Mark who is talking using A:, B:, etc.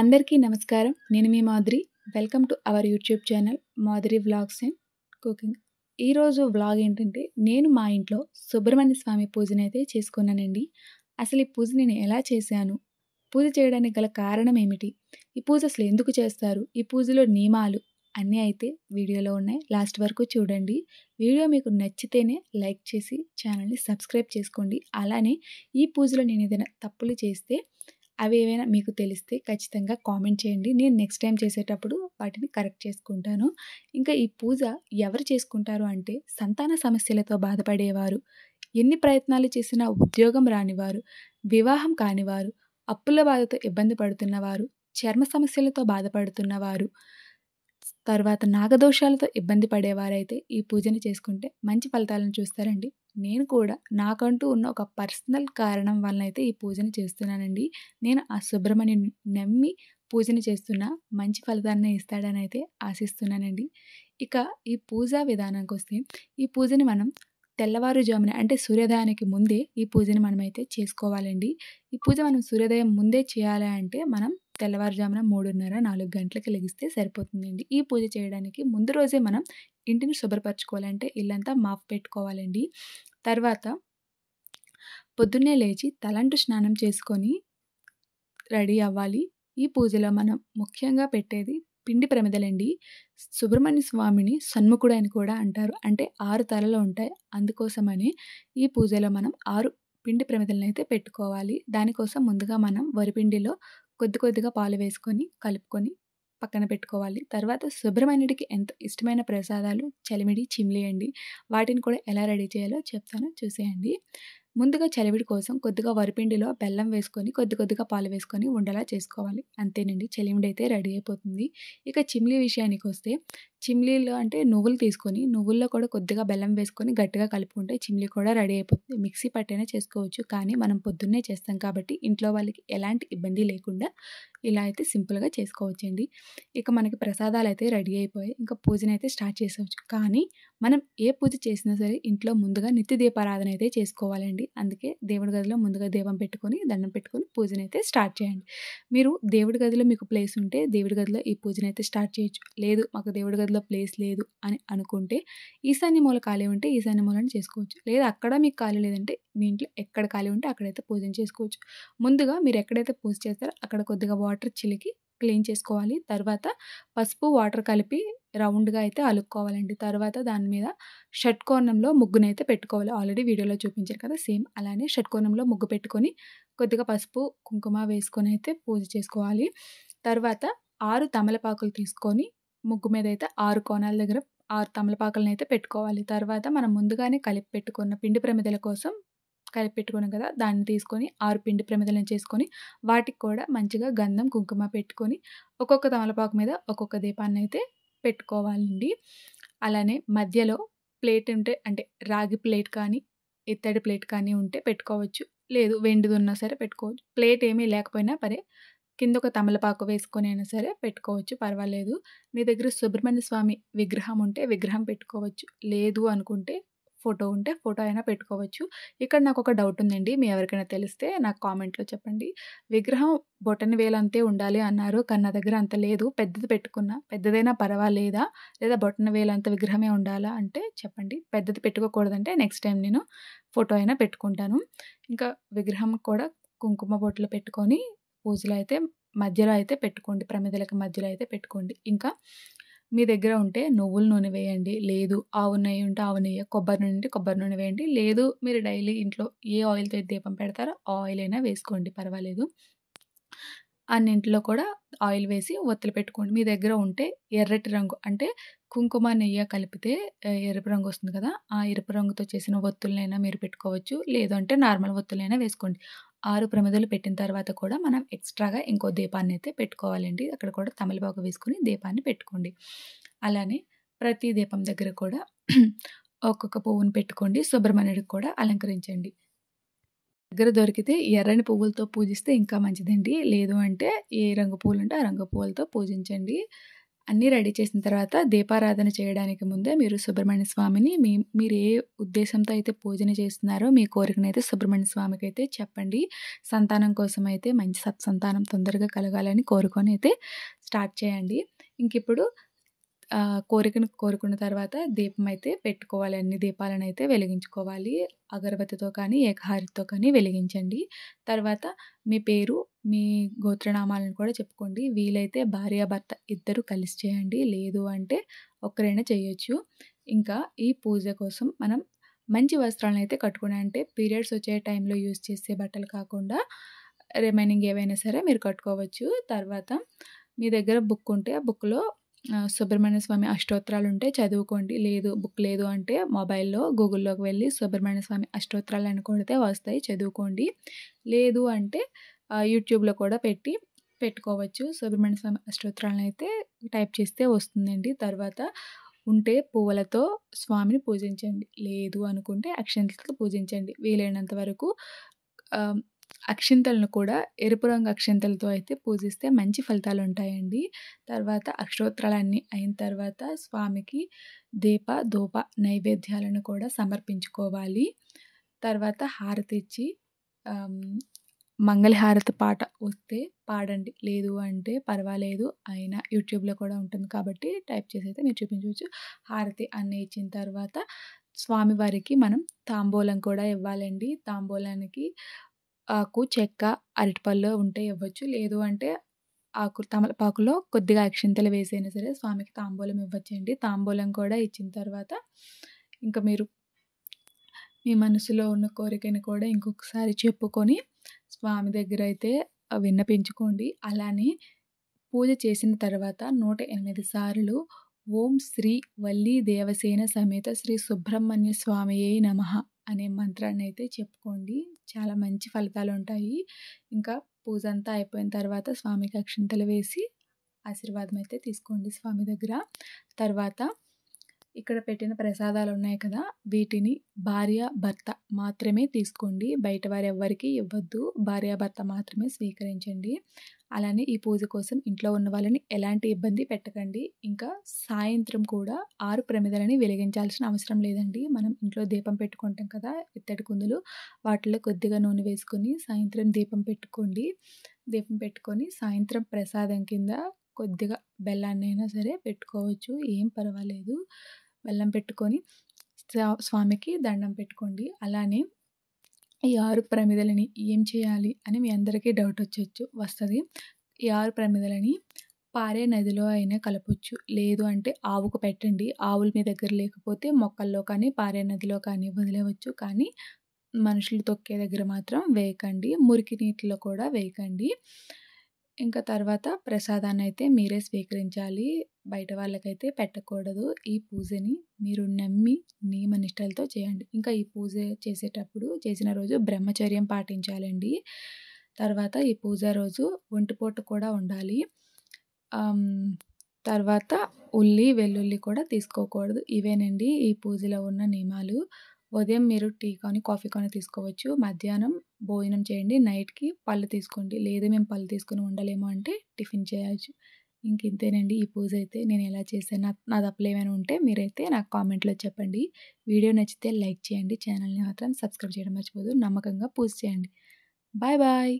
A: అందరికీ నమస్కారం. నేను మీ Madhuri. Welcome to our YouTube channel Madhuri vlogs and cooking. ఈరోజు వ్లాగ్ ఏంటంటే, నేను మా ఇంట్లో సుబ్రహ్మణ్య స్వామి పూజనైతే చేసుకున్నానండి. అసలు ఈ పూజ నేను ఎలా చేశాను? పూజ చేయడానికి గల కారణం ఏమిటి? ఈ పూజ అసలు ఎందుకు చేస్తారు? ఈ పూజలో నియమాలు అన్నీ అయితే వీడియోలో ఉన్నాయి. లాస్ట్ వరకు చూడండి. వీడియో మీకు నచ్చితేనే లైక్ చేసి ఛానల్‌ని సబ్స్క్రైబ్ చేసుకోండి. అలానే ఈ పూజలో నేను ఏదైనా తప్పులు చేస్తే అవి ఏవైనా మీకు తెలిస్తే ఖచ్చితంగా కామెంట్ చేయండి. నేను నెక్స్ట్ టైం చేసేటప్పుడు వాటిని కరెక్ట్ చేసుకుంటాను. ఇంకా ఈ పూజ ఎవరు చేసుకుంటారు అంటే, సంతాన సమస్యలతో బాధపడేవారు, ఎన్ని ప్రయత్నాలు చేసినా ఉద్యోగం రానివారు, వివాహం కానివారు, అప్పుల బాధతో ఇబ్బంది పడుతున్నవారు, చర్మ సమస్యలతో బాధపడుతున్నవారు, తర్వాత నాగదోషాలతో ఇబ్బంది పడేవారైతే ఈ పూజని చేసుకుంటే మంచి ఫలితాలను చూస్తారండి. నేను కూడా నాకంటూ ఉన్న ఒక పర్సనల్ కారణం వలన అయితే ఈ పూజని చేస్తున్నానండి. నేను ఆ సుబ్రహ్మణ్యుడిని నమ్మి పూజని చేస్తున్నా. మంచి ఫలితాన్ని ఇస్తాడని అయితే ఆశిస్తున్నానండి. ఇక ఈ పూజా విధానానికొస్తే, ఈ పూజని మనం తెల్లవారుజామున అంటే సూర్యోదయానికి ముందే ఈ పూజని మనమైతే చేసుకోవాలండి. ఈ పూజ మనం సూర్యోదయం ముందే చేయాలి అంటే మనం తెల్లవారుజామున 3:30, 4 గంటలకి లెగిస్తే సరిపోతుందండి. ఈ పూజ చేయడానికి ముందు రోజే మనం ఇంటిని శుభ్రపరచుకోవాలంటే ఇల్లంతా మాప్ పెట్టుకోవాలండి. తర్వాత పొద్దున్నే లేచి తలంటు స్నానం చేసుకొని రెడీ అవ్వాలి. ఈ పూజలో మనం ముఖ్యంగా పెట్టేది పిండి ప్రమిదలండి. సుబ్రహ్మణ్య స్వామిని సన్ముఖుడు అని కూడా అంటారు. అంటే 6 తలలు ఉంటాయి. అందుకోసమని ఈ పూజలో మనం 6 పిండి ప్రమిదలనైతే పెట్టుకోవాలి. దానికోసం ముందుగా మనం వరిపిండిలో కొద్దిగా పాలు వేసుకొని కలుపుకొని పక్కన పెట్టుకోవాలి. తర్వాత సుబ్రహ్మణ్యుడికి ఎంతో ఇష్టమైన ప్రసాదాలు చలిమిడి, చిమ్లి అండి. వాటిని కూడా ఎలా రెడీ చేయాలో చెప్తాను, చూసేయండి. ముందుగా చలివిడి కోసం కొద్దిగా వరిపిండిలో బెల్లం వేసుకొని కొద్దిగా పాలు వేసుకొని ఉండలా చేసుకోవాలి. అంతేనండి, చలివిడి అయితే రెడీ అయిపోతుంది. ఇక చిమ్లీ విషయానికొస్తే, చిమ్లీలో అంటే నువ్వులు తీసుకొని నువ్వుల్లో కూడా కొద్దిగా బెల్లం వేసుకొని గట్టిగా కలుపుకుంటే చిమ్లీ కూడా రెడీ అయిపోతుంది. మిక్సీ పట్టైనా చేసుకోవచ్చు. కానీ మనం పొద్దున్నే చేస్తాం కాబట్టి ఇంట్లో వాళ్ళకి ఎలాంటి ఇబ్బంది లేకుండా ఇలా అయితే సింపుల్‌గా చేసుకోవచ్చండి. ఇక మనకి ప్రసాదాలైతే రెడీ అయిపోయాయి. ఇంకా పూజనైతే స్టార్ట్ చేసేయొచ్చు. కానీ మనం ఏ పూజ చేసినా సరే ఇంట్లో ముందుగా నిత్య దీపారాధన అయితే చేసుకోవాలండి. అందుకే దేవుడి గదిలో ముందుగా దీపం పెట్టుకొని, దండం పెట్టుకొని పూజనైతే స్టార్ట్ చేయండి. మీరు దేవుడి గదిలో మీకు ప్లేస్ ఉంటే దేవుడి గదిలో ఈ పూజనైతే స్టార్ట్ చేయొచ్చు. లేదు మాకు దేవుడి గదిలో ప్లేస్ లేదు అని అనుకుంటే, ఈశాన్య మూల ఖాళీ ఉంటే ఈశాన్య మూలన చేసుకోవచ్చు. లేదా అక్కడ మీకు ఖాళీ లేదంటే మీ ఇంట్లో ఎక్కడ ఖాళీ ఉంటే అక్కడైతే పూజను చేసుకోవచ్చు. ముందుగా మీరు ఎక్కడైతే పూజ చేస్తారో అక్కడ కొద్దిగా వాటర్ చిలికి క్లీన్ చేసుకోవాలి. తర్వాత పసుపు, వాటర్ కలిపి రౌండ్‌గా అయితే అలుక్కోవాలండి. తర్వాత దాని మీద షట్కోణంలో ముగ్గునైతే పెట్టుకోవాలి. ఆల్రెడీ వీడియోలో చూపించాను కదా! సేమ్ అలానే షట్కోణంలో ముగ్గు పెట్టుకొని కొద్దిగా పసుపు, కుంకుమ వేసుకొనైతే పూజ చేసుకోవాలి. తర్వాత 6 తమలపాకులు తీసుకొని ముగ్గు మీదైతే 6 కోణాల దగ్గర 6 తమలపాకులనైతే పెట్టుకోవాలి. తర్వాత మనం ముందుగానే కలిపి పెట్టుకున్న పిండి ప్రమిదల కోసం కలిపి పెట్టుకున్నాం కదా! దాన్ని తీసుకొని 6 పిండి ప్రమిదలను చేసుకొని వాటికి కూడా మంచిగా గంధం, కుంకుమ పెట్టుకొని ఒక్కొక్క తమలపాకు మీద ఒక్కొక్క దీపాన్నైతే పెట్టుకోవాలండి. అలానే మధ్యలో ప్లేట్ ఉంటే అంటే రాగి ప్లేట్ కానీ, ఇత్తడి ప్లేట్ కానీ ఉంటే పెట్టుకోవచ్చు. లేదు వెండిదున్నా సరే పెట్టుకోవచ్చు. ప్లేట్ ఏమీ లేకపోయినా కింద ఒక తమలపాకు వేసుకొని అయినా సరే పెట్టుకోవచ్చు, పర్వాలేదు. మీ దగ్గర సుబ్రహ్మణ్య స్వామి విగ్రహం ఉంటే విగ్రహం పెట్టుకోవచ్చు. లేదు అనుకుంటే ఫోటో ఉంటే ఫోటో అయినా పెట్టుకోవచ్చు. ఇక్కడ నాకొక డౌట్ ఉందండి. మీ ఎవరికైనా తెలిస్తే నాకు కామెంట్‌లో చెప్పండి. విగ్రహం బొటన వేలంతే ఉండాలి అన్నారు. కానీ నా దగ్గర అంత లేదు. పెద్దది పెట్టుకున్నా. పెద్దదైనా పర్వాలేదా? లేదా బొటన వేలంత విగ్రహమే ఉండాలా అంటే చెప్పండి. పెద్దది పెట్టుకోకూడదంటే నెక్స్ట్ టైం నేను ఫోటో అయినా పెట్టుకుంటాను. ఇంకా విగ్రహం కూడా కుంకుమ బొట్లు పెట్టుకొని పూజలో అయితే మధ్యలో అయితే పెట్టుకోండి. ప్రమిదలకి మధ్యలో అయితే పెట్టుకోండి. ఇంకా మీ దగ్గర ఉంటే నువ్వుల నూనె వేయండి. లేదు ఆవు నెయ్యి ఉంటే ఆవు నెయ్యి, కొబ్బరి నూనె ఉంటే కొబ్బరి నూనె వేయండి. లేదు మీరు డైలీ ఇంట్లో ఏ ఆయిల్‌తో అయితే దీపం పెడతారో ఆ ఆయిల్ అయినా వేసుకోండి, పర్వాలేదు. అన్నింటిలో కూడా ఆయిల్ వేసి ఒత్తులు పెట్టుకోండి. మీ దగ్గర ఉంటే ఎర్రటి రంగు అంటే కుంకుమ, నెయ్య కలిపితే ఎరుపు రంగు వస్తుంది కదా! ఆ ఎరుపు రంగుతో చేసిన ఒత్తులనైనా మీరు పెట్టుకోవచ్చు. లేదు అంటే నార్మల్ ఒత్తులైనా వేసుకోండి. 6 ప్రమిదలు పెట్టిన తర్వాత కూడా మనం ఎక్స్‌ట్రాగా ఇంకో దీపాన్నయితే పెట్టుకోవాలండి. అక్కడ కూడా తమలపాకు వేసుకొని దీపాన్ని పెట్టుకోండి. అలానే ప్రతి దీపం దగ్గర కూడా ఒక్కొక్క పువ్వును పెట్టుకోండి. సుబ్రహ్మణ్యుడికి కూడా అలంకరించండి. దగ్గర దొరికితే ఎర్రని పువ్వులతో పూజిస్తే ఇంకా మంచిదండి. లేదు అంటే ఏ రంగు పువ్వులుంటే ఆ రంగు పువ్వులతో పూజించండి. అన్నీ రెడీ చేసిన తర్వాత దీపారాధన చేయడానికి ముందే మీరు సుబ్రహ్మణ్య స్వామిని మీరు ఏ ఉద్దేశంతో అయితే పూజన చేస్తున్నారో మీ కోరికనైతే సుబ్రహ్మణ్య స్వామికి అయితే చెప్పండి. సంతానం కోసం అయితే మంచి సత్సంతానం తొందరగా కలగాలని కోరుకొని అయితే స్టార్ట్ చేయండి. ఇంకిప్పుడు కోరికను కోరుకున్న తర్వాత దీపం అయితే పెట్టుకోవాలి. అన్ని దీపాలనైతే వెలిగించుకోవాలి. అగరబత్తితో కానీ, ఏకహారతితో కానీ వెలిగించండి. తర్వాత మీ పేరు, మీ గోత్రనామాలను కూడా చెప్పుకోండి. వీలైతే భార్యాభర్త ఇద్దరు కలిసి చేయండి. లేదు అంటే ఒక్కరైనా చేయొచ్చు. ఇంకా ఈ పూజ కోసం మనం మంచి వస్త్రాలనైతే కట్టుకోండి. అంటే పీరియడ్స్ వచ్చే టైంలో యూజ్ చేసే బట్టలు కాకుండా రిమైనింగ్ ఏవైనా సరే మీరు కట్టుకోవచ్చు. తర్వాత మీ దగ్గర బుక్ ఉంటే ఆ బుక్‌లో సుబ్రహ్మణ్య స్వామి అష్టోత్తరాలు ఉంటే చదువుకోండి. బుక్ లేదు అంటే మొబైల్‌లో గూగుల్‌లోకి వెళ్ళి సుబ్రహ్మణ్య స్వామి అష్టోత్తరాలు అని కొడితే వస్తాయి, చదువుకోండి. లేదు అంటే యూట్యూబ్‌లో కూడా పెట్టుకోవచ్చు. సుబ్రహ్మణ్య స్వామి అష్టోత్తరాలనైతే టైప్ చేస్తే వస్తుందండి. తర్వాత ఉంటే పువ్వులతో స్వామిని పూజించండి. లేదు అనుకుంటే అక్షింతలతో పూజించండి. వీలైనంత వరకు ఆహ్, అక్షింతలను కూడా ఎరుపు రంగు అక్షింతలతో అయితే పూజిస్తే మంచి ఫలితాలుంటాయండి. తర్వాత అష్టోత్తరాలన్నీ అయిన తర్వాత స్వామికి దీప, ధూప నైవేద్యాలను కూడా సమర్పించుకోవాలి. తర్వాత హారతి ఇచ్చి ఆహ్, మంగళహారతి పాట వస్తే పాడండి. లేదు అంటే పర్వాలేదు. అయినా యూట్యూబ్‌లో కూడా ఉంటుంది కాబట్టి టైప్ చేసైతే మీరు చూపించవచ్చు. హారతి అన్నీ ఇచ్చిన తర్వాత స్వామివారికి మనం తాంబూలం కూడా ఇవ్వాలండి. తాంబూలానికి ఆకు, చెక్క, అరటిపళ్ళు ఉంటే ఇవ్వచ్చు. లేదు అంటే తమలపాకులో కొద్దిగా అక్షింతలు వేసైనా సరే స్వామికి తాంబూలం ఇవ్వచ్చండి. తాంబూలం కూడా ఇచ్చిన తర్వాత ఇంక మీరు మీ మనసులో ఉన్న కోరికని కూడా ఇంకొకసారి చెప్పుకొని స్వామి దగ్గరైతే విన్నపించుకోండి. అలానే పూజ చేసిన తర్వాత 108 సార్లు ఓం శ్రీ వల్లీ దేవసేన సమేత శ్రీ సుబ్రహ్మణ్య స్వామియే నమః అనే మంత్రాన్నైతే చెప్పుకోండి. చాలా మంచి ఫలితాలుంటాయి. ఇంకా పూజ అంతా అయిపోయిన తర్వాత స్వామికి అక్షింతలు వేసి ఆశీర్వాదం అయితే తీసుకోండి స్వామి దగ్గర. తర్వాత ఇక్కడ పెట్టిన ప్రసాదాలున్నాయి కదా! వీటిని భార్యాభర్త మాత్రమే తీసుకోండి. బయట వారెవ్వరికీ ఇవ్వద్దు. భార్యాభర్త మాత్రమే స్వీకరించండి. అలానే ఈ పూజ కోసం ఇంట్లో ఉన్న వాళ్ళని ఎలాంటి ఇబ్బంది పెట్టకండి. ఇంకా సాయంత్రం కూడా 6 ప్రమిదలని వెలిగించాల్సిన అవసరం లేదండి. మనం ఇంట్లో దీపం పెట్టుకుంటాం కదా! ఇత్తడి కుందులు. వాటిలో కొద్దిగా నూనె వేసుకొని సాయంత్రం దీపం పెట్టుకోండి. దీపం పెట్టుకొని సాయంత్రం ప్రసాదం కింద కొద్దిగా బెల్లాన్నైనా సరే పెట్టుకోవచ్చు. ఏం పర్వాలేదు. బెల్లం పెట్టుకొని స్వామికి దండం పెట్టుకోండి. అలానే ఈ 6 ప్రమిదలని ఏం చేయాలి అని మీ అందరికీ డౌట్ వస్తది. ఈ 6 ప్రమిదలని పారే నదిలో అయినా కలపొచ్చు. లేదు అంటే ఆవుకు పెట్టండి. ఆవులు మీ దగ్గర లేకపోతే మొక్కల్లో కానీ, పారే నదిలో కానీ వదిలేయవచ్చు. కానీ మనుషులు తొక్కే దగ్గర మాత్రం వేయకండి. మురికి నీటిలో కూడా వేయకండి. ఇంకా తర్వాత ప్రసాదాన్నయితే మీరే స్వీకరించాలి. బయట వాళ్ళకైతే పెట్టకూడదు. ఈ పూజని మీరు నమ్మి నియమనిష్టలతో చేయండి. ఇంకా ఈ పూజ చేసిన రోజు బ్రహ్మచర్యం పాటించాలండి. తర్వాత ఈ పూజ రోజు ఒంటిపూట కూడా ఉండాలి. తర్వాత ఉల్లి, వెల్లుల్లి కూడా తీసుకోకూడదు. ఇవేనండి ఈ పూజలో ఉన్న నియమాలు. ఉదయం మీరు టీ కానీ, కాఫీ కానీ తీసుకోవచ్చు. మధ్యాహ్నం భోజనం చేయండి. నైట్‌కి పళ్ళు తీసుకోండి. లేదు మేము పళ్ళు తీసుకొని ఉండలేము అంటే టిఫిన్ చేయొచ్చు. ఇంకింతేనండి ఈ పూజ అయితే. నేను ఎలా చేశాను, నా తప్పులేమైనా ఉంటే మీరైతే నాకు కామెంట్‌లో చెప్పండి. వీడియో నచ్చితే లైక్ చేయండి. ఛానల్‌ని మాత్రం సబ్స్క్రైబ్ చేయడం మర్చిపోవద్దు. నమ్మకంగా పూజ చేయండి. Bye bye.